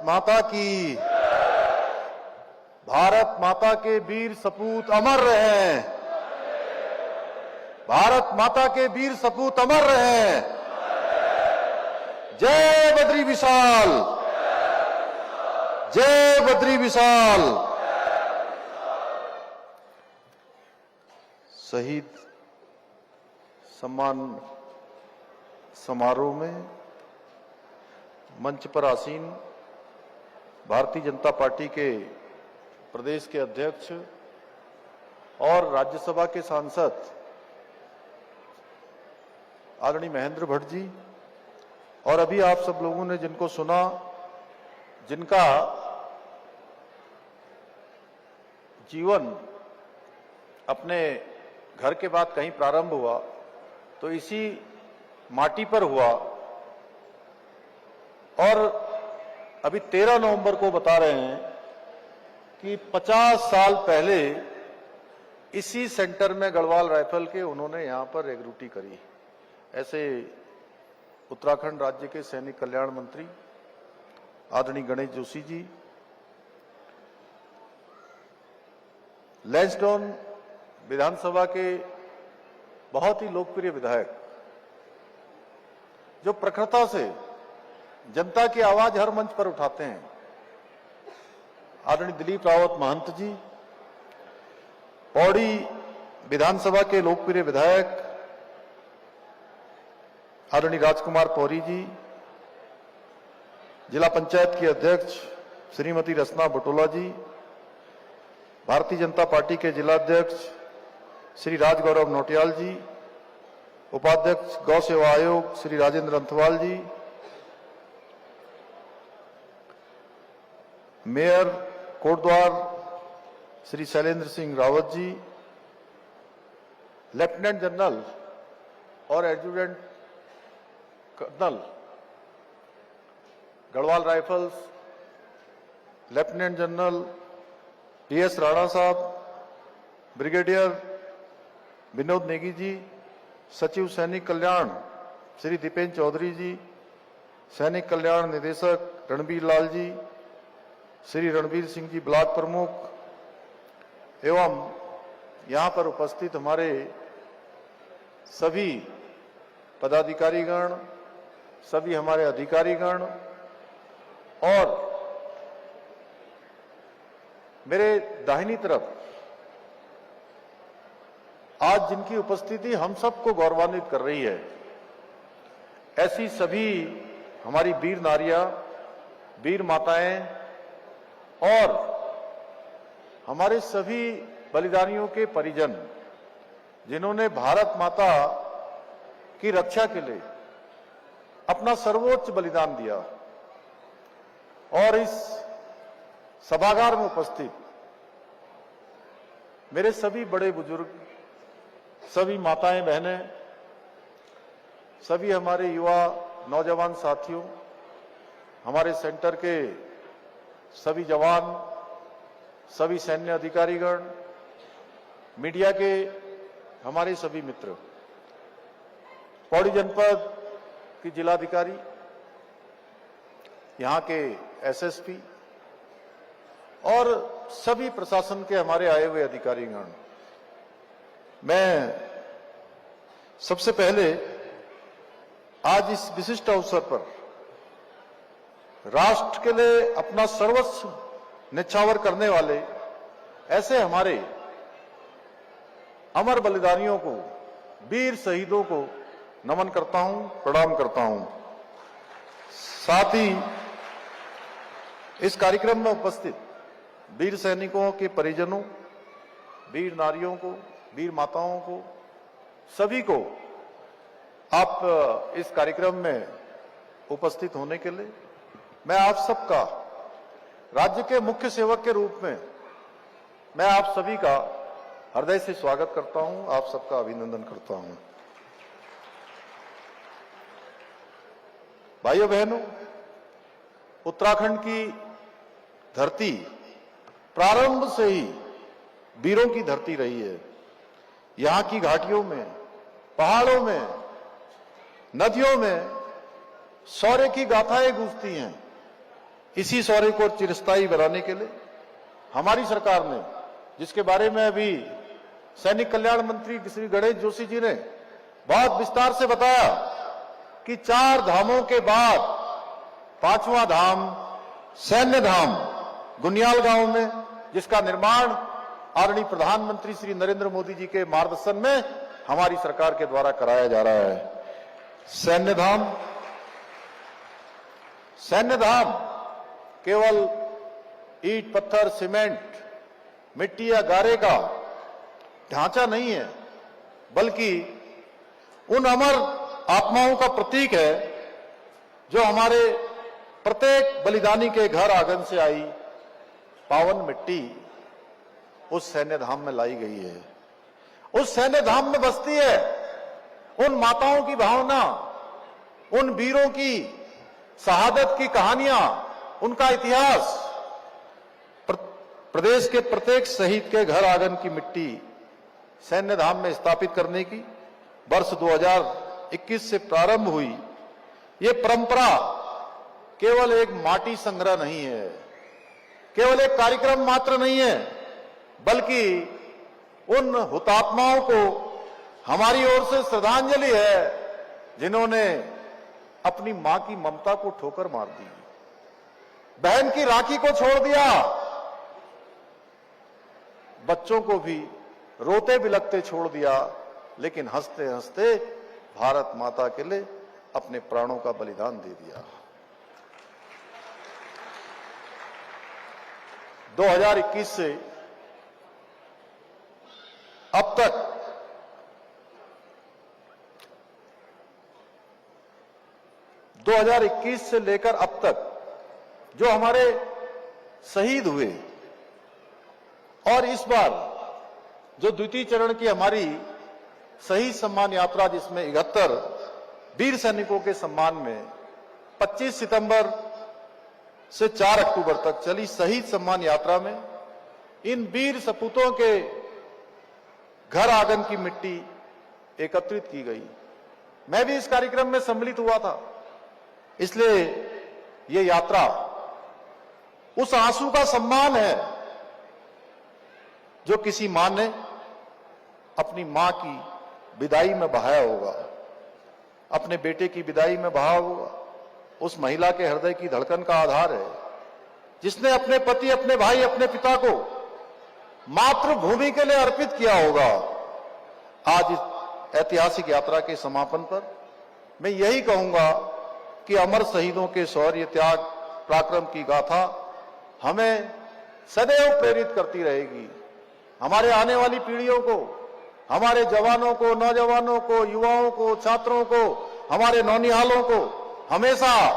माता की। भारत माता के वीर सपूत अमर रहें। भारत माता के वीर सपूत अमर रहें। जय बद्री विशाल। जय बद्री विशाल। शहीद सम्मान समारोह में मंच पर आसीन भारतीय जनता पार्टी के प्रदेश के अध्यक्ष और राज्यसभा के सांसद आदरणीय महेंद्र भट्ट जी, और अभी आप सब लोगों ने जिनको सुना, जिनका जीवन अपने घर के बाद कहीं प्रारंभ हुआ तो इसी माटी पर हुआ, और अभी 13 नवंबर को बता रहे हैं कि 50 साल पहले इसी सेंटर में गढ़वाल राइफल के उन्होंने यहां पर रिक्रूटी करी। ऐसे उत्तराखंड राज्य के सैनिक कल्याण मंत्री आदरणीय गणेश जोशी जी, लैंसडाउन विधानसभा के बहुत ही लोकप्रिय विधायक, जो प्रखरता से जनता की आवाज हर मंच पर उठाते हैं, आदरणीय दिलीप रावत महंत जी, पौड़ी विधानसभा के लोकप्रिय विधायक आदरणीय राजकुमार पौरी जी, जिला पंचायत की अध्यक्ष श्रीमती रसना बटोला जी, भारतीय जनता पार्टी के जिलाध्यक्ष श्री राजगौरव नौटियाल जी, उपाध्यक्ष गौ सेवा आयोग Shri Rajendra Anthwal ji, mayor Kotdwar Shri Shailendra Singh Rawat ji, lieutenant general और adjutant colonel Garhwal rifles, lieutenant general TS Rana साहब, ब्रिगेडियर विनोद नेगी जी, सचिव सैनिक कल्याण श्री दीपेंद्र चौधरी जी, सैनिक कल्याण निदेशक रणबीर लाल जी, श्री रणबीर सिंह जी ब्लॉक प्रमुख, एवं यहां पर उपस्थित हमारे सभी पदाधिकारीगण, सभी हमारे अधिकारीगण, और मेरे दाहिनी तरफ आज जिनकी उपस्थिति हम सबको गौरवान्वित कर रही है, ऐसी सभी हमारी वीर नारियां, वीर माताएं और हमारे सभी बलिदानियों के परिजन, जिन्होंने भारत माता की रक्षा के लिए अपना सर्वोच्च बलिदान दिया, और इस सभागार में उपस्थित मेरे सभी बड़े बुजुर्ग, सभी माताएं बहनें, सभी हमारे युवा नौजवान साथियों, हमारे सेंटर के सभी जवान, सभी सैन्य अधिकारीगण, मीडिया के हमारे सभी मित्र, पौड़ी जनपद की जिलाधिकारी, यहाँ के एसएसपी और सभी प्रशासन के हमारे आए हुए अधिकारीगण, मैं सबसे पहले आज इस विशिष्ट अवसर पर राष्ट्र के लिए अपना सर्वस्व न्यौछावर करने वाले ऐसे हमारे अमर बलिदानियों को, वीर शहीदों को नमन करता हूं, प्रणाम करता हूं। साथ ही इस कार्यक्रम में उपस्थित वीर सैनिकों के परिजनों, वीर नारियों को, वीर माताओं को, सभी को आप इस कार्यक्रम में उपस्थित होने के लिए मैं आप सबका राज्य के मुख्य सेवक के रूप में मैं आप सभी का हृदय से स्वागत करता हूं, आप सबका अभिनंदन करता हूं। भाइयों बहनों, उत्तराखंड की धरती प्रारंभ से ही वीरों की धरती रही है। यहां की घाटियों में, पहाड़ों में, नदियों में शौर्य की गाथाएं गूंजती हैं। इसी शौर्य को चिरस्थायी बनाने के लिए हमारी सरकार ने, जिसके बारे में अभी सैनिक कल्याण मंत्री श्री गणेश जोशी जी ने बहुत विस्तार से बताया कि 4 धामों के बाद 5वां धाम सैन्य धाम गुनियाल गांव में, जिसका निर्माण आदरणीय प्रधानमंत्री श्री नरेंद्र मोदी जी के मार्गदर्शन में हमारी सरकार के द्वारा कराया जा रहा है। सैन्य धाम केवल ईंट पत्थर सीमेंट मिट्टी या गारे का ढांचा नहीं है, बल्कि उन अमर आत्माओं का प्रतीक है जो हमारे प्रत्येक बलिदानी के घर आंगन से आई पावन मिट्टी उस सैन्य धाम में लाई गई है। उस सैन्य धाम में बसती है उन माताओं की भावना, उन वीरों की शहादत की कहानियां, उनका इतिहास। प्रदेश के प्रत्येक शहीद के घर आंगन की मिट्टी सैन्य धाम में स्थापित करने की वर्ष 2021 से प्रारंभ हुई ये परंपरा केवल एक माटी संग्रह नहीं है, केवल एक कार्यक्रम मात्र नहीं है, बल्कि उन हुतात्माओं को हमारी ओर से श्रद्धांजलि है जिन्होंने अपनी मां की ममता को ठोकर मार दी, बहन की राखी को छोड़ दिया, बच्चों को भी रोते बिलखते छोड़ दिया, लेकिन हंसते हंसते भारत माता के लिए अपने प्राणों का बलिदान दे दिया। 2021 से अब तक 2021 से लेकर अब तक जो हमारे शहीद हुए और इस बार जो द्वितीय चरण की हमारी शहीद सम्मान यात्रा, जिसमें 71 वीर सैनिकों के सम्मान में 25 सितंबर से 4 अक्टूबर तक चली शहीद सम्मान यात्रा में इन वीर सपूतों के घर आंगन की मिट्टी एकत्रित की गई। मैं भी इस कार्यक्रम में सम्मिलित हुआ था, इसलिए ये यात्रा उस आंसू का सम्मान है जो किसी मां ने अपनी मां की विदाई में बहाया होगा, अपने बेटे की विदाई में बहाया होगा। उस महिला के हृदय की धड़कन का आधार है जिसने अपने पति, अपने भाई, अपने पिता को मातृभूमि के लिए अर्पित किया होगा। आज इस ऐतिहासिक यात्रा के समापन पर मैं यही कहूंगा कि अमर शहीदों के शौर्य, त्याग, पराक्रम की गाथा हमें सदैव प्रेरित करती रहेगी। हमारे आने वाली पीढ़ियों को, हमारे जवानों को, नौजवानों को, युवाओं को, छात्रों को, हमारे नौनिहालों को हमेशा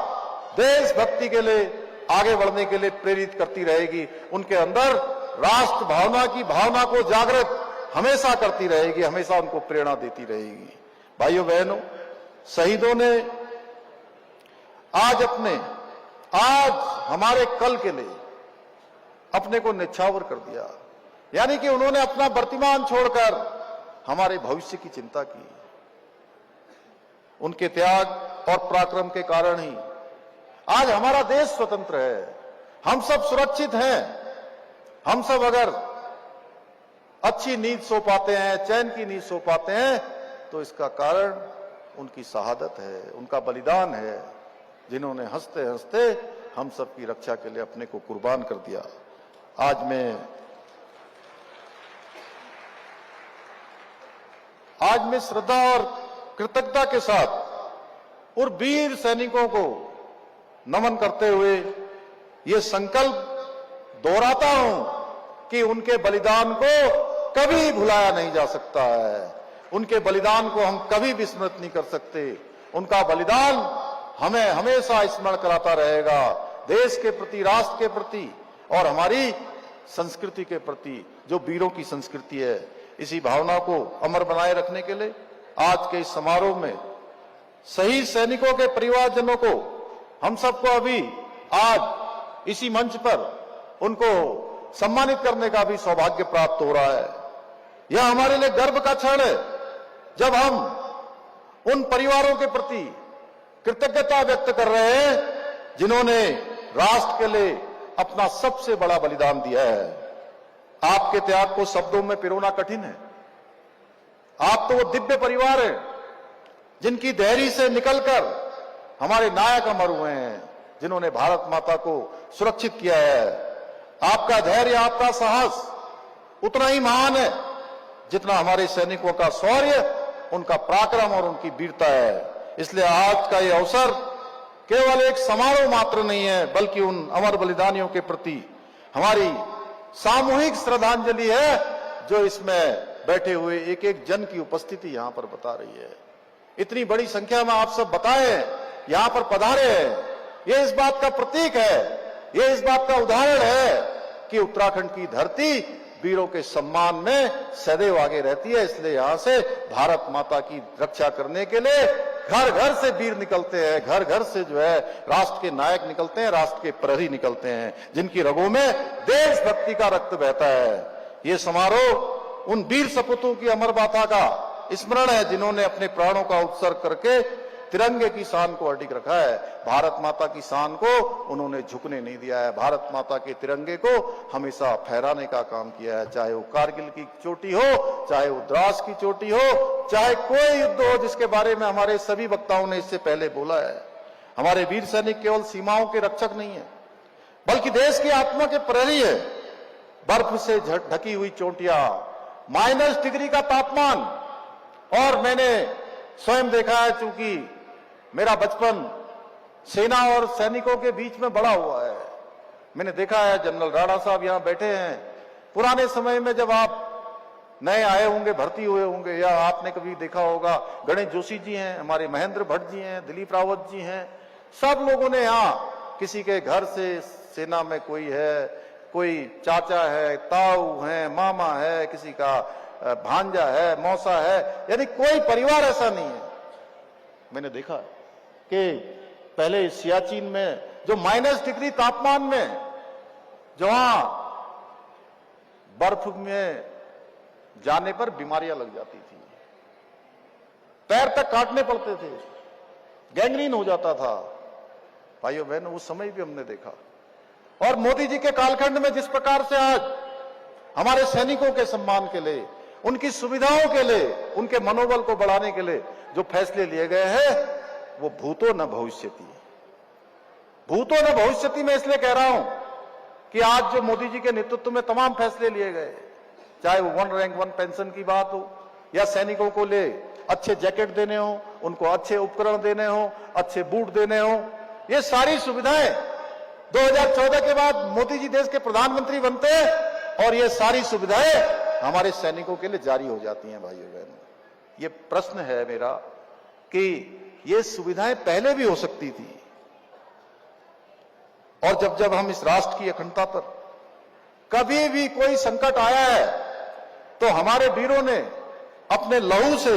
देशभक्ति के लिए आगे बढ़ने के लिए प्रेरित करती रहेगी। उनके अंदर राष्ट्र भावना की भावना को जागृत हमेशा करती रहेगी, हमेशा उनको प्रेरणा देती रहेगी। भाइयों बहनों, शहीदों ने आज हमारे कल के लिए अपने को न्यौछावर कर दिया, यानी कि उन्होंने अपना वर्तमान छोड़कर हमारे भविष्य की चिंता की। उनके त्याग और पराक्रम के कारण ही आज हमारा देश स्वतंत्र है, हम सब सुरक्षित हैं। हम सब अगर अच्छी नींद सो पाते हैं, चैन की नींद सो पाते हैं, तो इसका कारण उनकी शहादत है, उनका बलिदान है, जिन्होंने हंसते हंसते हम सब की रक्षा के लिए अपने को कुर्बान कर दिया। आज मैं श्रद्धा और कृतज्ञता के साथ उन वीर सैनिकों को नमन करते हुए ये संकल्प दोहराता हूं कि उनके बलिदान को कभी भुलाया नहीं जा सकता है, उनके बलिदान को हम कभी विस्मृत नहीं कर सकते। उनका बलिदान हमें हमेशा स्मरण कराता रहेगा, देश के प्रति, राष्ट्र के प्रति और हमारी संस्कृति के प्रति, जो वीरों की संस्कृति है। इसी भावना को अमर बनाए रखने के लिए आज के इस समारोह में शहीद सैनिकों के परिवारजनों को हम सबको अभी आज इसी मंच पर उनको सम्मानित करने का भी सौभाग्य प्राप्त हो रहा है। यह हमारे लिए गर्व का क्षण है जब हम उन परिवारों के प्रति कृतज्ञता व्यक्त कर रहे हैं जिन्होंने राष्ट्र के लिए अपना सबसे बड़ा बलिदान दिया है। आपके त्याग को शब्दों में पिरोना कठिन है। आप तो वो दिव्य परिवार है जिनकी देहरी से निकलकर हमारे नायक अमर हुए हैं, जिन्होंने भारत माता को सुरक्षित किया है। आपका धैर्य, आपका साहस उतना ही महान है जितना हमारे सैनिकों का शौर्य, उनका पराक्रम और उनकी वीरता है। इसलिए आज का यह अवसर केवल एक समारोह मात्र नहीं है, बल्कि उन अमर बलिदानियों के प्रति हमारी सामूहिक श्रद्धांजलि है, जो इसमें बैठे हुए एक एक जन की उपस्थिति यहां पर बता रही है। इतनी बड़ी संख्या में आप सब बताए यहां पर पधारे हैं, ये इस बात का प्रतीक है, ये इस बात का उदाहरण है कि उत्तराखंड की धरती वीरों के सम्मान में सदैव आगे रहती है। इसलिए यहां से भारत माता की रक्षा करने के लिए घर घर से वीर निकलते हैं, घर घर से जो है राष्ट्र के नायक निकलते हैं, राष्ट्र के प्रहरी निकलते हैं, जिनकी रगों में देशभक्ति का रक्त बहता है। ये समारोह उन वीर सपूतों की अमर गाथा का स्मरण है, जिन्होंने अपने प्राणों का उत्सर्ग करके तिरंगे की शान को अडिग रखा है। भारत माता की शान को उन्होंने झुकने नहीं दिया है, भारत माता के तिरंगे को हमेशा फहराने का काम किया है। चाहे वो कारगिल की चोटी हो, चाहे वो द्रास की चोटी हो, चाहे कोई युद्ध हो, जिसके बारे में हमारे सभी वक्ताओं ने इससे पहले बोला है। हमारे वीर सैनिक केवल सीमाओं के रक्षक नहीं है, बल्कि देश की आत्मा के प्रहरी है। बर्फ से ढकी हुई चोटियां, -डिग्री का तापमान, और मैंने स्वयं देखा है, चूंकि मेरा बचपन सेना और सैनिकों के बीच में बड़ा हुआ है। मैंने देखा है, जनरल राणा साहब यहां बैठे हैं, पुराने समय में जब आप नए आए होंगे, भर्ती हुए होंगे, या आपने कभी देखा होगा, गणेश जोशी जी हैं, हमारे महेंद्र भट्ट जी हैं, दिलीप रावत जी हैं, सब लोगों ने यहाँ किसी के घर से सेना में कोई है, कोई चाचा है, ताऊ है, मामा है, किसी का भांजा है, मौसा है, यानी कोई परिवार ऐसा नहीं है। मैंने देखा कि पहले सियाचिन में जो -डिग्री तापमान में जहां बर्फ में जाने पर बीमारियां लग जाती थी, पैर तक काटने पड़ते थे, गैंग्रीन हो जाता था। भाइयों बहनों, उस समय भी हमने देखा। और मोदी जी के कालखंड में जिस प्रकार से आज हमारे सैनिकों के सम्मान के लिए, उनकी सुविधाओं के लिए, उनके मनोबल को बढ़ाने के लिए जो फैसले लिए गए हैं, वो भूतो न भविष्यति। भूतो न भविष्यति मैं इसलिए कह रहा हूं कि आज जो मोदी जी के नेतृत्व में तमाम फैसले लिए गए, चाहे वो 1 रैंक 1 पेंशन की बात हो, या सैनिकों को ले अच्छे जैकेट देने हो, उनको अच्छे उपकरण देने हो, अच्छे बूट देने हो, ये सारी सुविधाएं 2014 के बाद मोदी जी देश के प्रधानमंत्री बनते हैं और ये सारी सुविधाएं हमारे सैनिकों के लिए जारी हो जाती हैं। भाइयों बहनों, ये प्रश्न है मेरा कि ये सुविधाएं पहले भी हो सकती थी, और जब जब हम इस राष्ट्र की अखंडता पर कभी भी कोई संकट आया है, तो हमारे वीरों ने अपने लहू से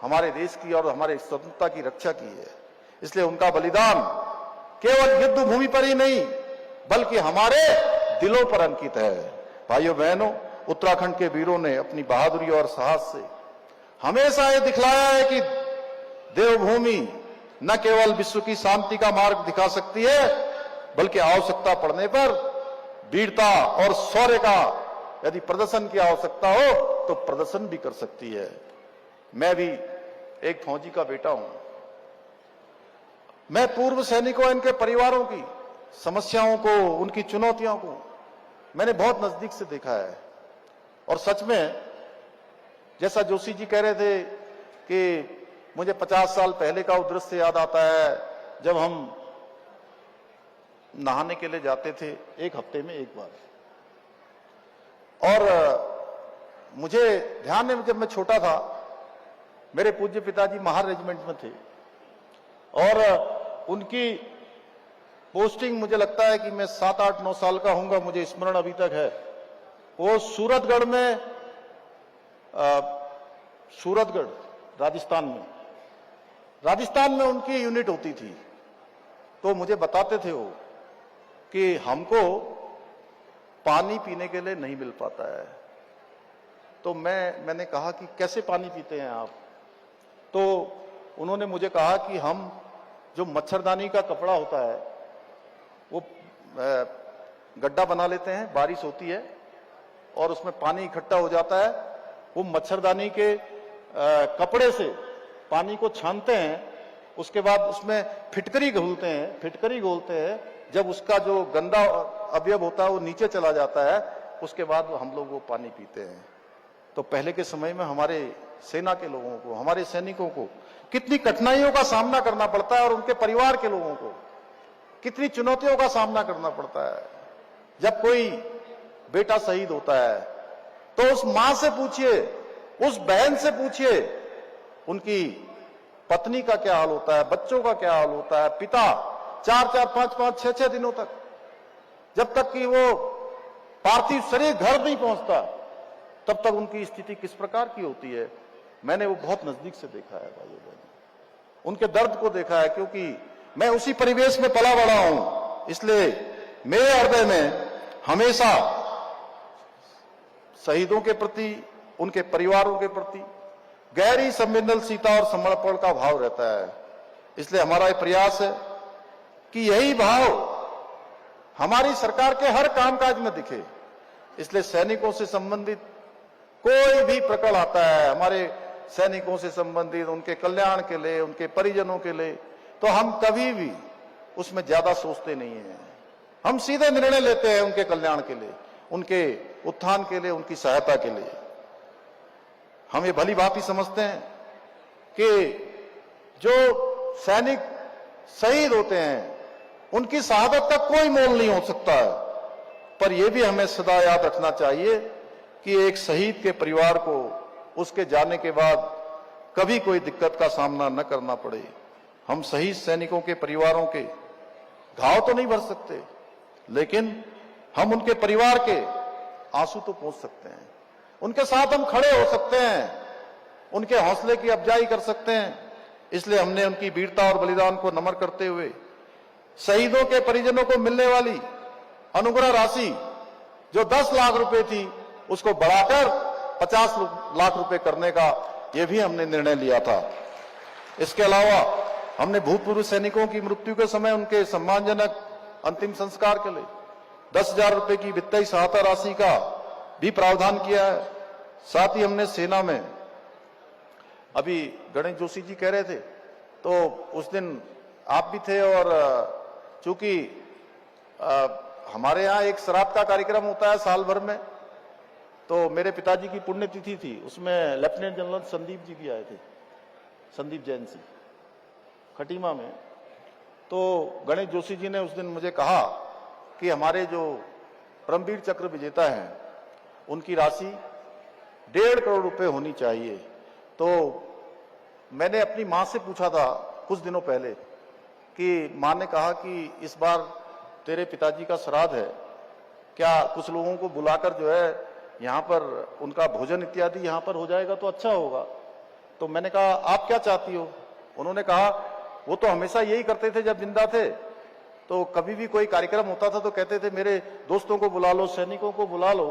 हमारे देश की और हमारे स्वतंत्रता की रक्षा की है। इसलिए उनका बलिदान केवल युद्ध भूमि पर ही नहीं, बल्कि हमारे दिलों पर अंकित है। भाइयों बहनों, उत्तराखंड के वीरों ने अपनी बहादुरी और साहस से हमेशा ये दिखलाया है कि देवभूमि न केवल विश्व की शांति का मार्ग दिखा सकती है, बल्कि आवश्यकता पड़ने पर वीरता और शौर्य का यदि प्रदर्शन की आवश्यकता हो तो प्रदर्शन भी कर सकती है। मैं भी एक फौजी का बेटा हूं। मैं पूर्व सैनिकों, इनके परिवारों की समस्याओं को, उनकी चुनौतियों को मैंने बहुत नजदीक से देखा है। और सच में, जैसा जोशी जी कह रहे थे कि मुझे 50 साल पहले का वो दृश्य याद आता है, जब हम नहाने के लिए जाते थे 1 हफ्ते में एक बार। और मुझे ध्यान है, जब मैं छोटा था, मेरे पूज्य पिताजी महार रेजिमेंट में थे, और उनकी पोस्टिंग मुझे लगता है कि मैं 7, 8, 9 साल का होऊंगा, मुझे स्मरण अभी तक है। वो सूरतगढ़ में, सूरतगढ़ राजस्थान में उनकी यूनिट होती थी। तो मुझे बताते थे वो कि हमको पानी पीने के लिए नहीं मिल पाता है। तो मैंने कहा कि कैसे पानी पीते हैं आप? तो उन्होंने मुझे कहा कि हम जो मच्छरदानी का कपड़ा होता है, वो गड्ढा बना लेते हैं, बारिश होती है और उसमें पानी इकट्ठा हो जाता है। वो मच्छरदानी के कपड़े से पानी को छानते हैं, उसके बाद उसमें फिटकरी घोलते हैं। जब उसका जो गंदा अवयव होता है वो नीचे चला जाता है, उसके बाद हम लोग वो पानी पीते हैं। तो पहले के समय में हमारे सेना के लोगों को, हमारे सैनिकों को कितनी कठिनाइयों का सामना करना पड़ता है और उनके परिवार के लोगों को कितनी चुनौतियों का सामना करना पड़ता है। जब कोई बेटा शहीद होता है तो उस मां से पूछिए, उस बहन से पूछिए, उनकी पत्नी का क्या हाल होता है, बच्चों का क्या हाल होता है। पिता 4-4, 5-5, 6-6 दिनों तक, जब तक कि वो पार्थिव शरीर घर नहीं पहुंचता, तब तक उनकी स्थिति किस प्रकार की होती है। मैंने वो बहुत नजदीक से देखा है भाइयों बहनों, उनके दर्द को देखा है, क्योंकि मैं उसी परिवेश में पला बड़ा हूं। इसलिए मेरे हृदय में हमेशा शहीदों के प्रति, उनके परिवारों के प्रति गहरी संवेदनशीलता और समर्पण का भाव रहता है। इसलिए हमारा ये प्रयास है कि यही भाव हमारी सरकार के हर कामकाज में दिखे। इसलिए सैनिकों से संबंधित कोई भी प्रकरण आता है, हमारे सैनिकों से संबंधित, उनके कल्याण के लिए, उनके परिजनों के लिए, तो हम कभी भी उसमें ज्यादा सोचते नहीं हैं। हम सीधे निर्णय लेते हैं उनके कल्याण के लिए, उनके उत्थान के लिए, उनकी सहायता के लिए। हम ये भली भांति समझते हैं कि जो सैनिक शहीद होते हैं उनकी शहादत का कोई मोल नहीं हो सकता है, पर यह भी हमें सदा याद रखना चाहिए कि एक शहीद के परिवार को उसके जाने के बाद कभी कोई दिक्कत का सामना न करना पड़े। हम शहीद सैनिकों के परिवारों के घाव तो नहीं भर सकते, लेकिन हम उनके परिवार के आंसू तो पोंछ सकते हैं, उनके साथ हम खड़े हो सकते हैं, उनके हौसले की अफजाई कर सकते हैं। इसलिए हमने उनकी वीरता और बलिदान को नमन करते हुए शहीदों के परिजनों को मिलने वाली अनुग्रह राशि जो 10 लाख रुपए थी, उसको बढ़ाकर 50 लाख रुपए करने का यह भी हमने निर्णय लिया था। इसके अलावा हमने भूतपूर्व सैनिकों की मृत्यु के समय उनके सम्मानजनक अंतिम संस्कार के लिए 10,000 रुपए की वित्तीय सहायता राशि का भी प्रावधान किया है। साथ ही हमने सेना में, अभी गणेश जोशी जी कह रहे थे, तो उस दिन आप भी थे, और चूंकि हमारे यहाँ एक श्राद्ध का कार्यक्रम होता है साल भर में, तो मेरे पिताजी की पुण्यतिथि थी, उसमें लेफ्टिनेंट जनरल संदीप जी भी आए थे, संदीप जैन सिंह, खटीमा में। तो गणेश जोशी जी ने उस दिन मुझे कहा कि हमारे जो परमवीर चक्र विजेता हैं उनकी राशि 1.5 करोड़ रुपए होनी चाहिए। तो मैंने अपनी मां से पूछा था कुछ दिनों पहले कि मां ने कहा कि इस बार तेरे पिताजी का श्राद्ध है, क्या कुछ लोगों को बुलाकर जो है यहाँ पर उनका भोजन इत्यादि यहाँ पर हो जाएगा तो अच्छा होगा। तो मैंने कहा आप क्या चाहती हो? उन्होंने कहा वो तो हमेशा यही करते थे जब जिंदा थे, तो कभी भी कोई कार्यक्रम होता था तो कहते थे मेरे दोस्तों को बुला लो, सैनिकों को बुला लो।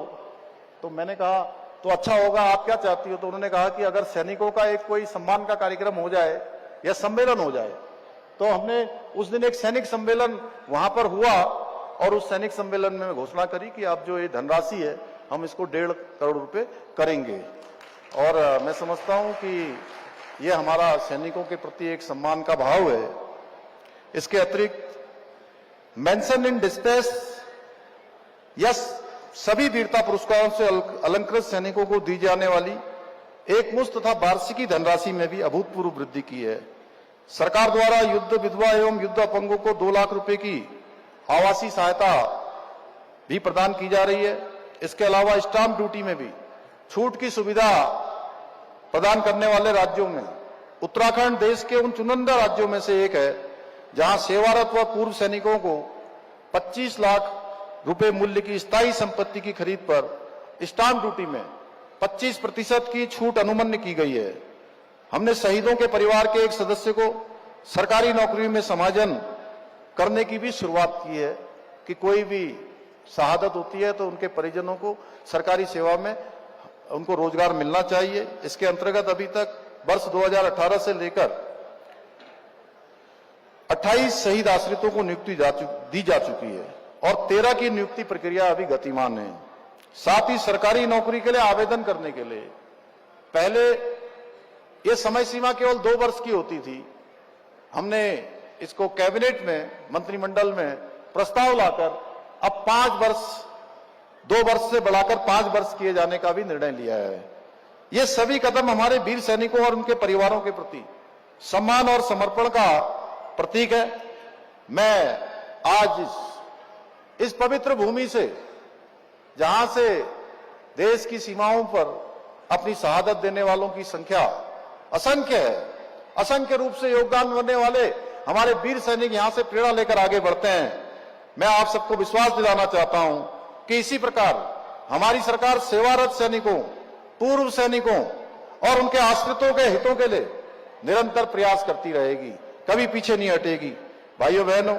तो मैंने कहा तो अच्छा होगा, आप क्या चाहती हो? तो उन्होंने कहा कि अगर सैनिकों का एक कोई सम्मान का कार्यक्रम हो जाए या सम्मेलन हो जाए। तो हमने उस दिन एक सैनिक सम्मेलन वहां पर हुआ, और उस सैनिक सम्मेलन में घोषणा करी कि आप जो ये धनराशि है हम इसको 1.5 करोड़ रुपए करेंगे। और मैं समझता हूं कि ये हमारा सैनिकों के प्रति एक सम्मान का भाव है। इसके अतिरिक्त मेंशन इन डिस्पेच यस सभी वीरता पुरस्कारों से अलंकृत सैनिकों को दी जाने वाली एक मुश्त तथा वार्षिकी धनराशि में भी अभूतपूर्व वृद्धि की है। सरकार द्वारा युद्ध विधवा एवं युद्ध अपंगों को 2 लाख रुपए की आवासीय सहायता भी प्रदान की जा रही है। इसके अलावा स्टाम्प ड्यूटी में भी छूट की सुविधा प्रदान करने वाले राज्यों में उत्तराखंड देश के उन चुनिंदा राज्यों में से एक है जहां सेवारत व पूर्व सैनिकों को 25 लाख रुपए मूल्य की स्थायी संपत्ति की खरीद पर स्टाम्प ड्यूटी में 25% की छूट अनुमन्य की गई है। हमने शहीदों के परिवार के एक सदस्य को सरकारी नौकरी में समायोजन करने की भी शुरुआत की है कि कोई भी शहादत होती है तो उनके परिजनों को सरकारी सेवा में उनको रोजगार मिलना चाहिए। इसके अंतर्गत अभी तक वर्ष 2018 से लेकर 28 शहीद आश्रितों को नियुक्ति दी जा चुकी है। और 13 की नियुक्ति प्रक्रिया अभी गतिमान है। साथ ही सरकारी नौकरी के लिए आवेदन करने के लिए पहले यह समय सीमा केवल 2 वर्ष की होती थी। हमने इसको कैबिनेट में, मंत्रिमंडल में प्रस्ताव लाकर अब 5 वर्ष, 2 वर्ष से बढ़ाकर 5 वर्ष किए जाने का भी निर्णय लिया है। ये सभी कदम हमारे वीर सैनिकों और उनके परिवारों के प्रति सम्मान और समर्पण का प्रतीक है। मैं आज इस पवित्र भूमि से, जहां से देश की सीमाओं पर अपनी शहादत देने वालों की संख्या असंख्य है, असंख्य रूप से योगदान करने वाले हमारे वीर सैनिक यहां से प्रेरणा लेकर आगे बढ़ते हैं। मैं आप सबको विश्वास दिलाना चाहता हूं कि इसी प्रकार हमारी सरकार सेवारत सैनिकों, पूर्व सैनिकों और उनके आश्रितों के हितों के लिए निरंतर प्रयास करती रहेगी, कभी पीछे नहीं हटेगी। भाइयों बहनों,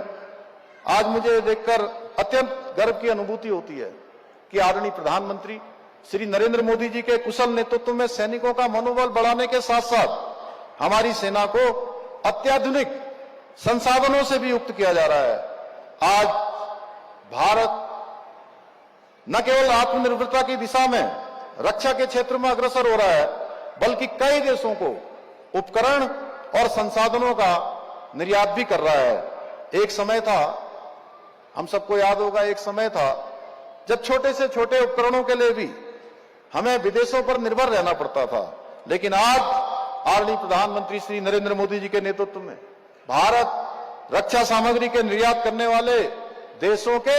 आज मुझे देखकर अत्यंत गर्व की अनुभूति होती है कि आदरणीय प्रधानमंत्री श्री नरेंद्र मोदी जी के कुशल नेतृत्व में सैनिकों का मनोबल बढ़ाने के साथ साथ हमारी सेना को अत्याधुनिक संसाधनों से भी युक्त किया जा रहा है। आज भारत न केवल आत्मनिर्भरता की दिशा में रक्षा के क्षेत्र में अग्रसर हो रहा है, बल्कि कई देशों को उपकरण और संसाधनों का निर्यात भी कर रहा है। एक समय था, हम सबको याद होगा, एक समय था जब छोटे से छोटे उपकरणों के लिए भी हमें विदेशों पर निर्भर रहना पड़ता था। लेकिन आज आदरणीय प्रधानमंत्री श्री नरेंद्र मोदी जी के नेतृत्व में भारत रक्षा सामग्री के निर्यात करने वाले देशों के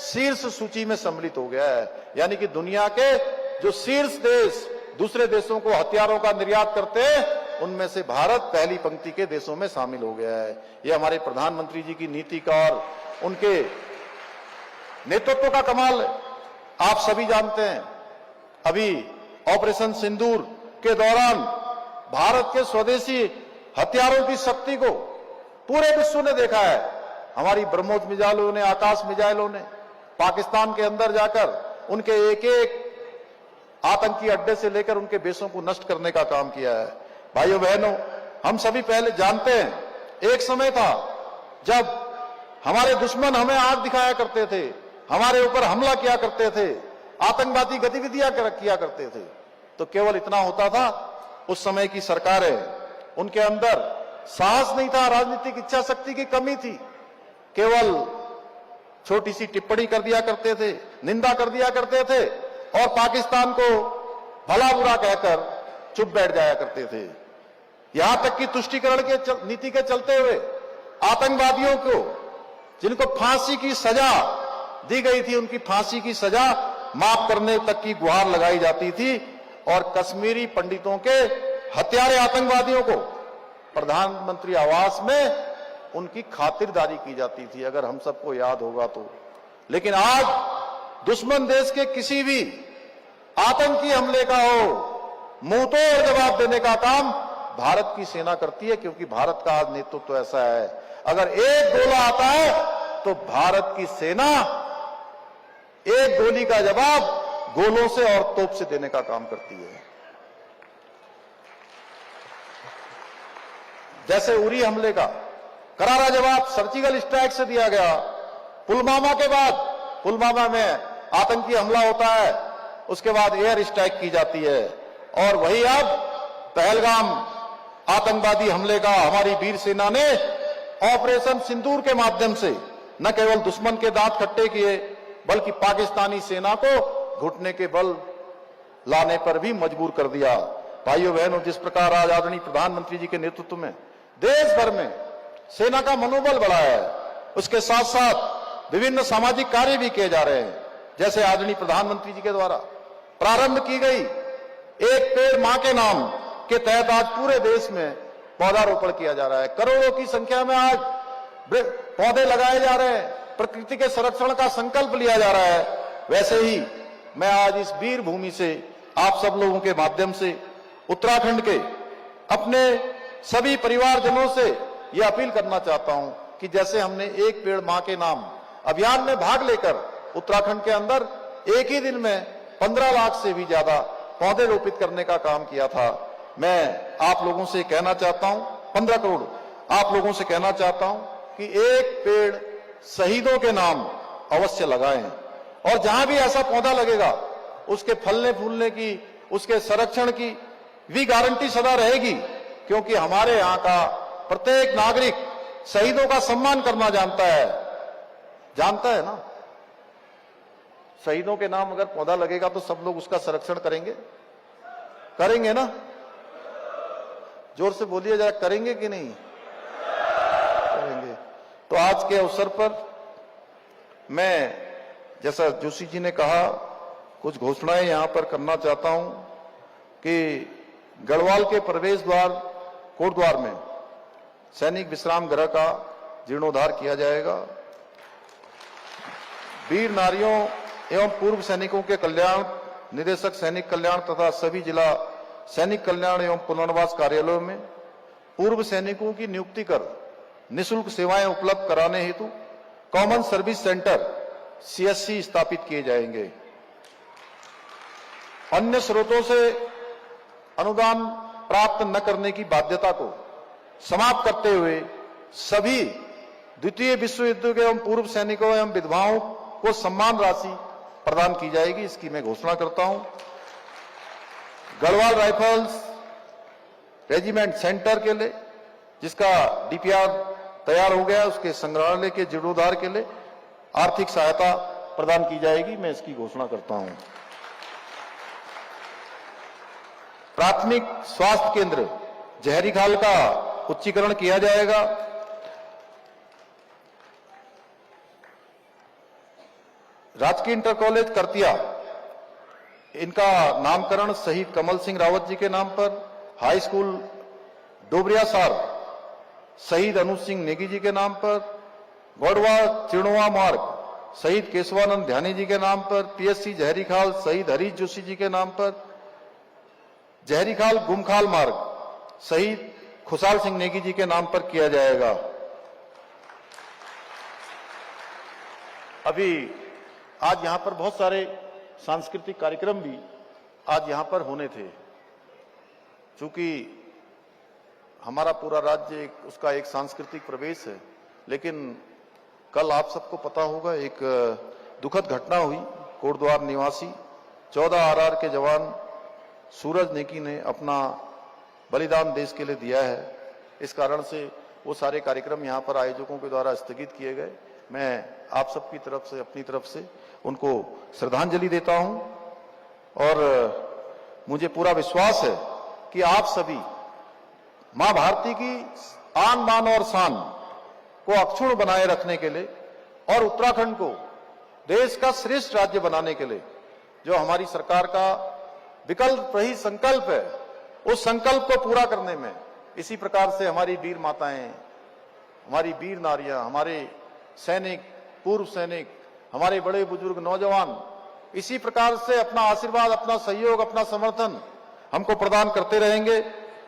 शीर्ष सूची में सम्मिलित हो गया है। यानी कि दुनिया के जो शीर्ष देश दूसरे देशों को हथियारों का निर्यात करते हैं, उनमें से भारत पहली पंक्ति के देशों में शामिल हो गया है। यह हमारे प्रधानमंत्री जी की नीति का और उनके नेतृत्व का कमाल है। आप सभी जानते हैं, अभी ऑपरेशन सिंदूर के दौरान भारत के स्वदेशी हथियारों की शक्ति को पूरे विश्व ने देखा है। हमारी ब्रह्मोस मिसाइलों ने, आकाश मिसाइलों ने पाकिस्तान के अंदर जाकर उनके एक एक आतंकी अड्डे से लेकर उनके बेसों को नष्ट करने का काम किया है। भाइयों बहनों, हम सभी पहले जानते हैं, एक समय था जब हमारे दुश्मन हमें आंख दिखाया करते थे, हमारे ऊपर हमला किया करते थे, आतंकवादी गतिविधियां किया करते थे, तो केवल इतना होता था, उस समय की सरकारें, उनके अंदर साहस नहीं था, राजनीतिक इच्छा शक्ति की कमी थी, केवल छोटी सी टिप्पणी कर दिया करते थे, निंदा कर दिया करते थे और पाकिस्तान को भला बुरा कहकर चुप बैठ जाया करते थे। यहां तक कि तुष्टीकरण के नीति के चलते हुए आतंकवादियों को, जिनको फांसी की सजा दी गई थी, उनकी फांसी की सजा माफ करने तक की गुहार लगाई जाती थी और कश्मीरी पंडितों के हत्यारे आतंकवादियों को प्रधानमंत्री आवास में उनकी खातिरदारी की जाती थी, अगर हम सबको याद होगा तो। लेकिन आज दुश्मन देश के किसी भी आतंकी हमले का हो, मुंहतोड़ जवाब देने का काम भारत की सेना करती है, क्योंकि भारत का आज नेतृत्व ऐसा है। अगर एक गोला आता है तो भारत की सेना एक गोली का जवाब गोलों से और तोप से देने का काम करती है। जैसे उरी हमले का करारा जवाब सर्जिकल स्ट्राइक से दिया गया, पुलवामा के बाद, पुलवामा में आतंकी हमला होता है, उसके बाद एयर स्ट्राइक की जाती है, और वही अब पहलगाम आतंकवादी हमले का हमारी वीर सेना ने ऑपरेशन सिंदूर के माध्यम से न केवल दुश्मन के दांत खट्टे किए, बल्कि पाकिस्तानी सेना को घुटने के बल लाने पर भी मजबूर कर दिया। भाइयों बहनों, जिस प्रकार आज आदरणीय प्रधानमंत्री जी के नेतृत्व में देश भर में सेना का मनोबल बढ़ा है, उसके साथ साथ विभिन्न सामाजिक कार्य भी किए जा रहे हैं। जैसे आदरणीय प्रधानमंत्री जी के द्वारा प्रारंभ की गई एक पेड़ मां के नाम के तहत आज पूरे देश में पौधारोपण किया जा रहा है। करोड़ों की संख्या में आज पौधे लगाए जा रहे हैं, प्रकृति के संरक्षण का संकल्प लिया जा रहा है। वैसे ही मैं आज इस वीर भूमि से आप सब लोगों के माध्यम से उत्तराखंड के अपने सभी परिवारजनों से यह अपील करना चाहता हूं कि जैसे हमने एक पेड़ मां के नाम अभियान में भाग लेकर उत्तराखंड के अंदर एक ही दिन में 15 लाख से भी ज्यादा पौधे रोपित करने का काम किया था, मैं आप लोगों से कहना चाहता हूं, 15 करोड़ आप लोगों से कहना चाहता हूं कि एक पेड़ शहीदों के नाम अवश्य लगाएं और जहां भी ऐसा पौधा लगेगा उसके फलने फूलने की, उसके संरक्षण की भी गारंटी सदा रहेगी, क्योंकि हमारे यहां का प्रत्येक नागरिक शहीदों का सम्मान करना जानता है ना। शहीदों के नाम अगर पौधा लगेगा तो सब लोग उसका संरक्षण करेंगे ना। जोर से बोलिए जरा, करेंगे कि नहीं करेंगे। तो आज के अवसर पर मैं, जैसा जोशी जी ने कहा, कुछ घोषणाएं यहां पर करना चाहता हूं कि गढ़वाल के प्रवेश द्वार कोटद्वार में सैनिक विश्राम गृह का जीर्णोद्धार किया जाएगा। वीर नारियों एवं पूर्व सैनिकों के कल्याण निदेशक सैनिक कल्याण तथा सभी जिला सैनिक कल्याण एवं पुनर्वास कार्यालयों में पूर्व सैनिकों की नियुक्ति कर निःशुल्क सेवाएं उपलब्ध कराने हेतु कॉमन सर्विस सेंटर CSC स्थापित किए जाएंगे। अन्य स्रोतों से अनुदान प्राप्त न करने की बाध्यता को समाप्त करते हुए सभी द्वितीय विश्व युद्ध के एवं पूर्व सैनिकों एवं विधवाओं को सम्मान राशि प्रदान की जाएगी, इसकी मैं घोषणा करता हूं। गढ़वाल राइफल्स रेजिमेंट सेंटर के लिए, जिसका DPR तैयार हो गया, उसके संग्रहालय के जीर्णोद्धार के लिए आर्थिक सहायता प्रदान की जाएगी, मैं इसकी घोषणा करता हूं। प्राथमिक स्वास्थ्य केंद्र जहरीखाल का उच्चीकरण किया जाएगा। राजकीय इंटर कॉलेज करतिया, इनका नामकरण शहीद कमल सिंह रावत जी के नाम पर, हाई स्कूल डोबरियासार शहीद अनुज सिंह नेगी जी के नाम पर, गौड़वा चिड़वा मार्ग शहीद केशवानंद ध्यानी जी के नाम पर, PSC जहरीखाल शहीद हरीश जोशी जी के नाम पर, जहरीखाल गुमखाल मार्ग शहीद खुशाल सिंह नेगी जी के नाम पर किया जाएगा। अभी आज यहां पर बहुत सारे सांस्कृतिक कार्यक्रम भी आज यहां पर होने थे। चूंकि हमारा पूरा राज्य उसका एक सांस्कृतिक प्रवेश है, लेकिन कल आप सबको पता होगा एक दुखद घटना हुई। कोटद्वार निवासी 14 RR के जवान सूरज नेकी ने अपना बलिदान देश के लिए दिया है। इस कारण से वो सारे कार्यक्रम यहाँ पर आयोजकों के द्वारा स्थगित किए गए। मैं आप सबकी तरफ से, अपनी तरफ से उनको श्रद्धांजलि देता हूं और मुझे पूरा विश्वास है कि आप सभी मां भारती की आन बान और शान को अक्षुण्ण बनाए रखने के लिए और उत्तराखंड को देश का श्रेष्ठ राज्य बनाने के लिए जो हमारी सरकार का विकल्प रही संकल्प है, उस संकल्प को पूरा करने में इसी प्रकार से हमारी वीर माताएं, हमारी वीर नारियां, हमारे सैनिक, पूर्व सैनिक, हमारे बड़े बुजुर्ग नौजवान इसी प्रकार से अपना आशीर्वाद, अपना सहयोग, अपना समर्थन हमको प्रदान करते रहेंगे।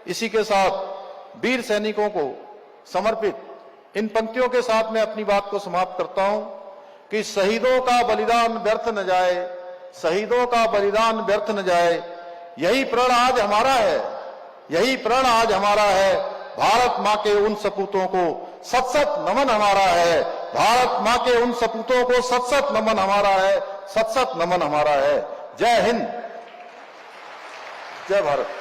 इसी के साथ वीर सैनिकों को समर्पित इन पंक्तियों के साथ मैं अपनी बात को समाप्त करता हूं कि शहीदों का बलिदान व्यर्थ न जाए, शहीदों का बलिदान व्यर्थ न जाए, यही प्रण आज हमारा है, यही प्रण आज हमारा है। भारत मां के उन सपूतों को सत सत नमन हमारा है, भारत मां के उन सपूतों को सत सत नमन हमारा है, सत सत नमन हमारा है। जय हिंद, जय भारत।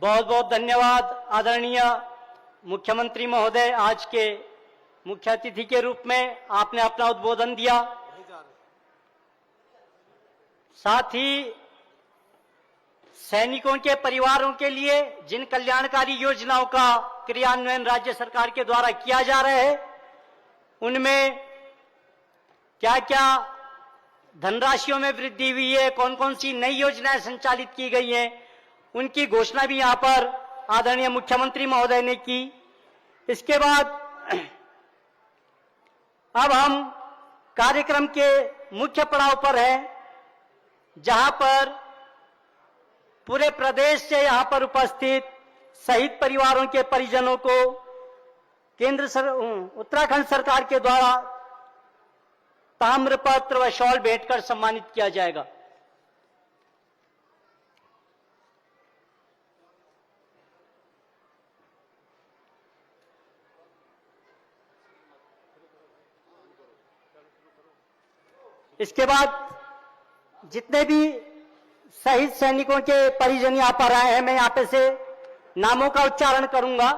बहुत बहुत धन्यवाद आदरणीय मुख्यमंत्री महोदय। आज के मुख्य अतिथि के रूप में आपने अपना उद्बोधन दिया। साथ ही सैनिकों के परिवारों के लिए जिन कल्याणकारी योजनाओं का क्रियान्वयन राज्य सरकार के द्वारा किया जा रहा है, उनमें क्या क्या धनराशियों में वृद्धि हुई है, कौन कौन सी नई योजनाएं संचालित की गई हैं, उनकी घोषणा भी यहां पर आदरणीय मुख्यमंत्री महोदय ने की। इसके बाद अब हम कार्यक्रम के मुख्य पड़ाव पर हैं, जहां पर पूरे प्रदेश से यहां पर उपस्थित शहीद परिवारों के परिजनों को उत्तराखंड सरकार के द्वारा ताम्रपत्र व शॉल भेंट कर सम्मानित किया जाएगा। इसके बाद जितने भी शहीद सैनिकों के परिजन यहां पर आए हैं, मैं यहां पे से नामों का उच्चारण करूंगा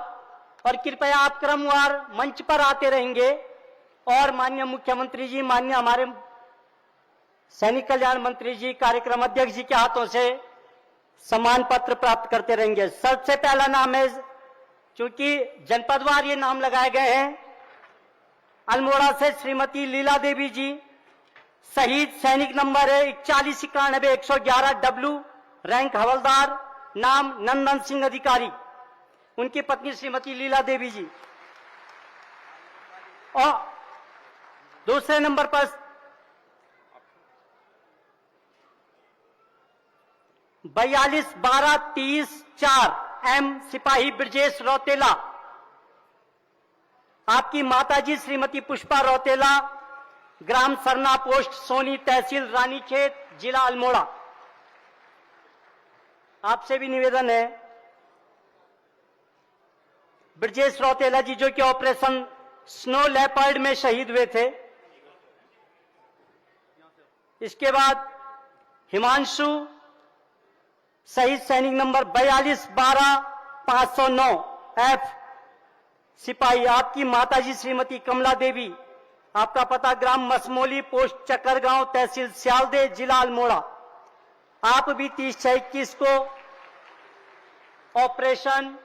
और कृपया आप क्रमवार मंच पर आते रहेंगे और माननीय मुख्यमंत्री जी, माननीय हमारे सैनिक कल्याण मंत्री जी, कार्यक्रम अध्यक्ष जी के हाथों से सम्मान पत्र प्राप्त करते रहेंगे। सबसे पहला नाम है, चूंकि जनपदवार ये नाम लगाए गए हैं, अल्मोड़ा से श्रीमती लीला देवी जी, शहीद सैनिक नंबर है 419111 डब्ल्यू, रैंक हवलदार, नाम नंदन सिंह अधिकारी, उनकी पत्नी श्रीमती लीला देवी जी। और दूसरे नंबर पर 421230 एम सिपाही ब्रजेश रौतेला, आपकी माताजी श्रीमती पुष्पा रौतेला, ग्राम सरना पोस्ट सोनी, तहसील रानीखेत, जिला अल्मोड़ा। आपसे भी निवेदन है, ब्रजेश रौतेला जी जो कि ऑपरेशन स्नो लेपर्ड में शहीद हुए थे। इसके बाद हिमांशु, शहीद सैनिक नंबर 4212509 एफ सिपाही, आपकी माताजी श्रीमती कमला देवी, आपका पता ग्राम मसमोली, पोस्ट चक्करगांव, तहसील सियालदे, जिला अल्मोड़ा। आप भी 30/6/21 को ऑपरेशन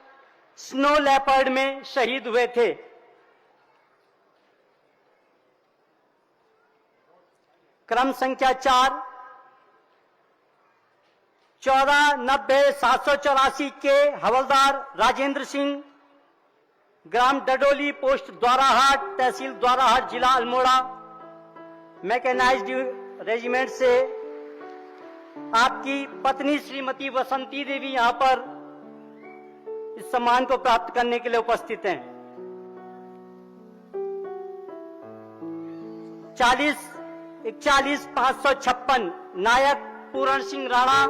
स्नो लेपर्ड में शहीद हुए थे। क्रम संख्या 4 1490-784 के हवलदार राजेंद्र सिंह, ग्राम डडोली, पोस्ट द्वाराहाट, तहसील द्वाराहाट, जिला अल्मोड़ा, मैकेनाइज्ड रेजिमेंट से आपकी पत्नी श्रीमती वसंती देवी यहां पर इस सम्मान को प्राप्त करने के लिए उपस्थित हैं। 41-556 नायक पूरण सिंह राणा,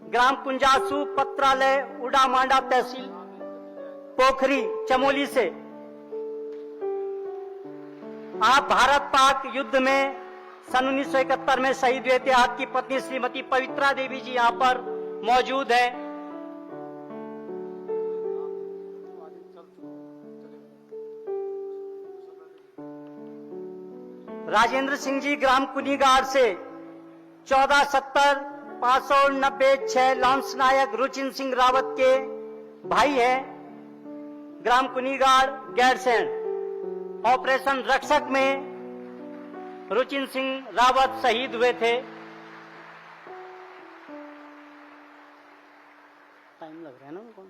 ग्राम कुंजासू, पत्रालय, उडामांडा, तहसील पोखरी, चमोली से। आप भारत पाक युद्ध में सन 1971 में शहीद हुए थे। आपकी पत्नी श्रीमती पवित्रा देवी जी यहां पर मौजूद है। राजेंद्र सिंह जी ग्राम कुनीगाड़ से 1470-596 लांस नायक रुचिन सिंह रावत के भाई हैं, ग्राम कुनीगाड़, गैरसैंण। ऑपरेशन रक्षक में रुचिन सिंह रावत शहीद हुए थे। टाइम लग रहा है ना उनको।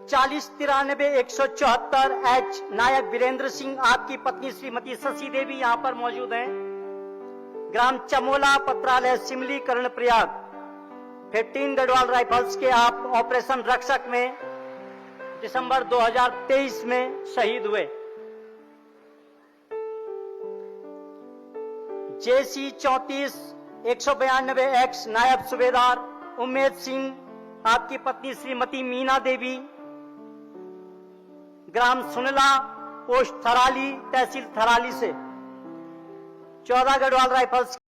40-93-174 एच नायक वीरेंद्र सिंह, आपकी पत्नी श्रीमती शशि देवी यहां पर मौजूद हैं, ग्राम चमोला, पत्रालय, सिमली, कर्णप्रयाग। 15 गढ़वाल राइफल्स के आप ऑपरेशन रक्षक में दिसंबर 2023 में शहीद हुए। JC 34-192 एक्स नायब सूबेदार उम्मेद सिंह, आपकी पत्नी श्रीमती मीना देवी, ग्राम सुनला, पोस्ट थराली, तहसील थराली से। 14 गढ़वाल राइफल्स